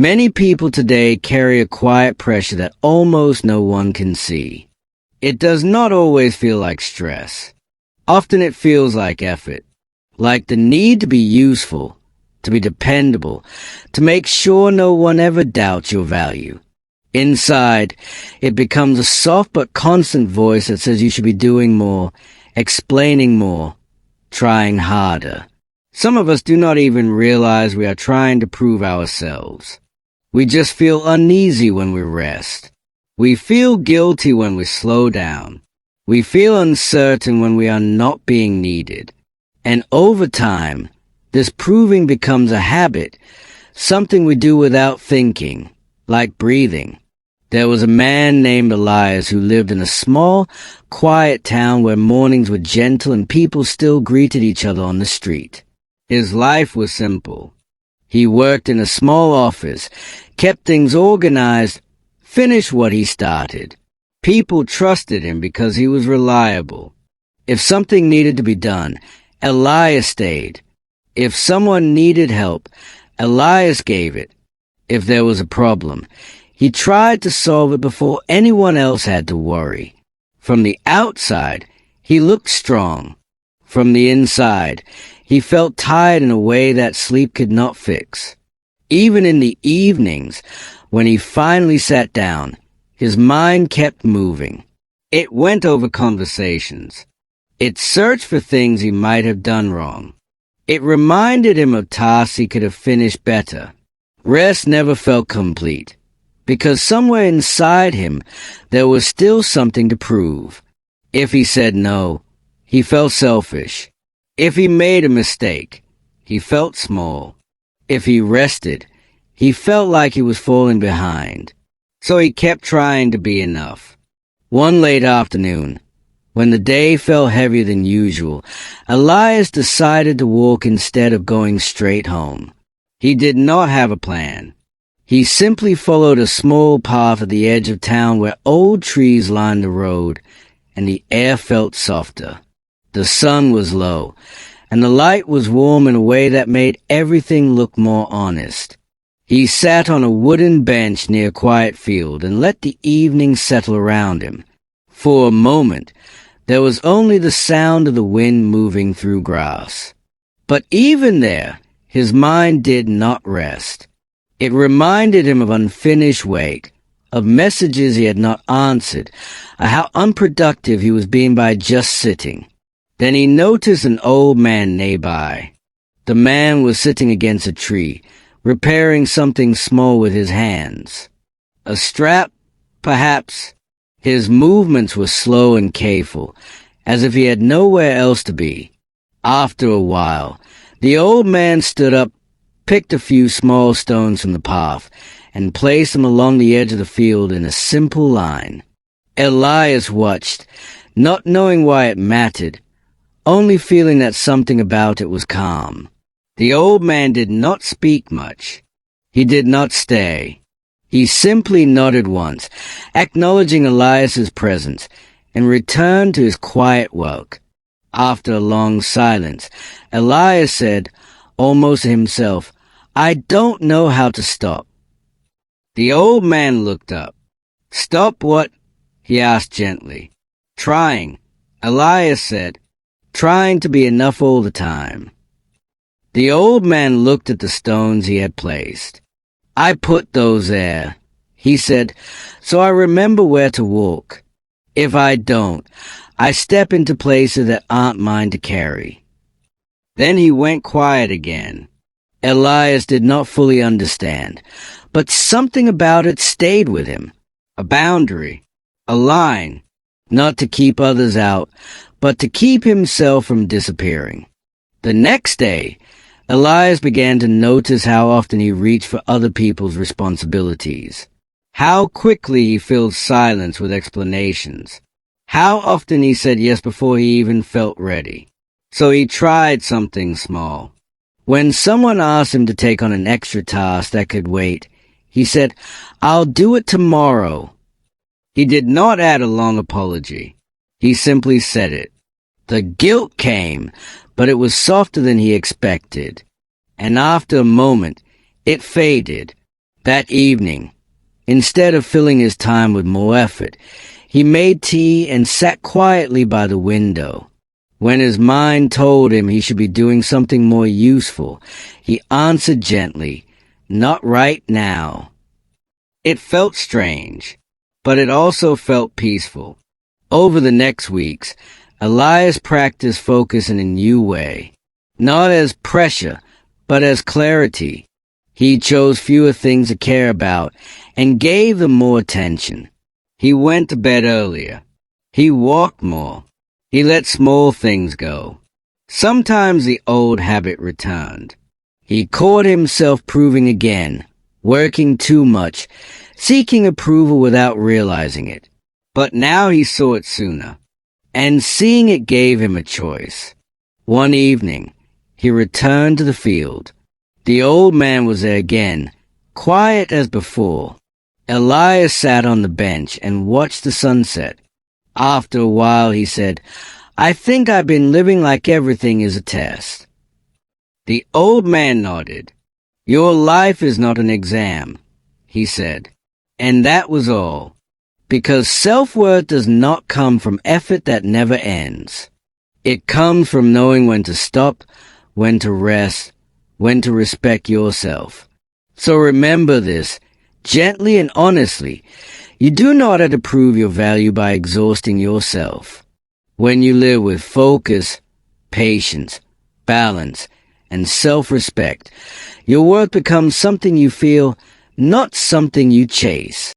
Many people today carry a quiet pressure that almost no one can see. It does not always feel like stress. Often it feels like effort, like the need to be useful, to be dependable, to make sure no one ever doubts your value. Inside, it becomes a soft but constant voice that says you should be doing more, explaining more, trying harder. Some of us do not even realize we are trying to prove ourselves. We just feel uneasy when we rest. We feel guilty when we slow down. We feel uncertain when we are not being needed. And over time, this proving becomes a habit, something we do without thinking, like breathing. There was a man named Elias who lived in a small, quiet town where mornings were gentle and people still greeted each other on the street. His life was simple. He worked in a small office, kept things organized, finished what he started. People trusted him because he was reliable. If something needed to be done, Elias stayed. If someone needed help, Elias gave it. If there was a problem, he tried to solve it before anyone else had to worry. From the outside, he looked strong. From the inside, he felt tired in a way that sleep could not fix. Even in the evenings, when he finally sat down, his mind kept moving. It went over conversations. It searched for things he might have done wrong. It reminded him of tasks he could have finished better. Rest never felt complete, because somewhere inside him there was still something to prove. If he said no, he felt selfish. If he made a mistake, he felt small. If he rested, he felt like he was falling behind. So he kept trying to be enough. One late afternoon, when the day felt heavier than usual, Elias decided to walk instead of going straight home. He did not have a plan. He simply followed a small path at the edge of town where old trees lined the road, and the air felt softer. The sun was low, and the light was warm in a way that made everything look more honest. He sat on a wooden bench near a quiet field and let the evening settle around him. For a moment, there was only the sound of the wind moving through grass. But even there, his mind did not rest. It reminded him of unfinished work, of messages he had not answered, of how unproductive he was being by just sitting. Then he noticed an old man nearby. The man was sitting against a tree, repairing something small with his hands. A strap, perhaps? His movements were slow and careful, as if he had nowhere else to be. After a while, the old man stood up, picked a few small stones from the path, and placed them along the edge of the field in a simple line. Elias watched, not knowing why it mattered, only feeling that something about it was calm. The old man did not speak much. He did not stay. He simply nodded once, acknowledging Elias's presence, and returned to his quiet work. After a long silence, Elias said, almost to himself, "I don't know how to stop." The old man looked up. "Stop what?" he asked gently. "Trying," Elias said. "Trying to be enough all the time." The old man looked at the stones he had placed. "I put those there," he said, "so I remember where to walk. If I don't, I step into places that aren't mine to carry." Then he went quiet again. Elias did not fully understand, but something about it stayed with him. A boundary, a line, not to keep others out, but to keep himself from disappearing. The next day, Elias began to notice how often he reached for other people's responsibilities, how quickly he filled silence with explanations, how often he said yes before he even felt ready. So he tried something small. When someone asked him to take on an extra task that could wait, he said, "I'll do it tomorrow." He did not add a long apology. He simply said it. The guilt came, but it was softer than he expected. And after a moment, it faded. That evening, instead of filling his time with more effort, he made tea and sat quietly by the window. When his mind told him he should be doing something more useful, he answered gently, "Not right now." It felt strange, but it also felt peaceful. Over the next weeks, Elias practiced focus in a new way, not as pressure, but as clarity. He chose fewer things to care about and gave them more attention. He went to bed earlier. He walked more. He let small things go. Sometimes the old habit returned. He caught himself proving again, working too much, seeking approval without realizing it. But now he saw it sooner, and seeing it gave him a choice. One evening, he returned to the field. The old man was there again, quiet as before. Elias sat on the bench and watched the sunset. After a while, he said, "I think I've been living like everything is a test." The old man nodded. "Your life is not an exam," he said. And that was all. Because self-worth does not come from effort that never ends. It comes from knowing when to stop, when to rest, when to respect yourself. So remember this, gently and honestly. You do not have to prove your value by exhausting yourself. When you live with focus, patience, balance, and self-respect, your worth becomes something you feel, not something you chase.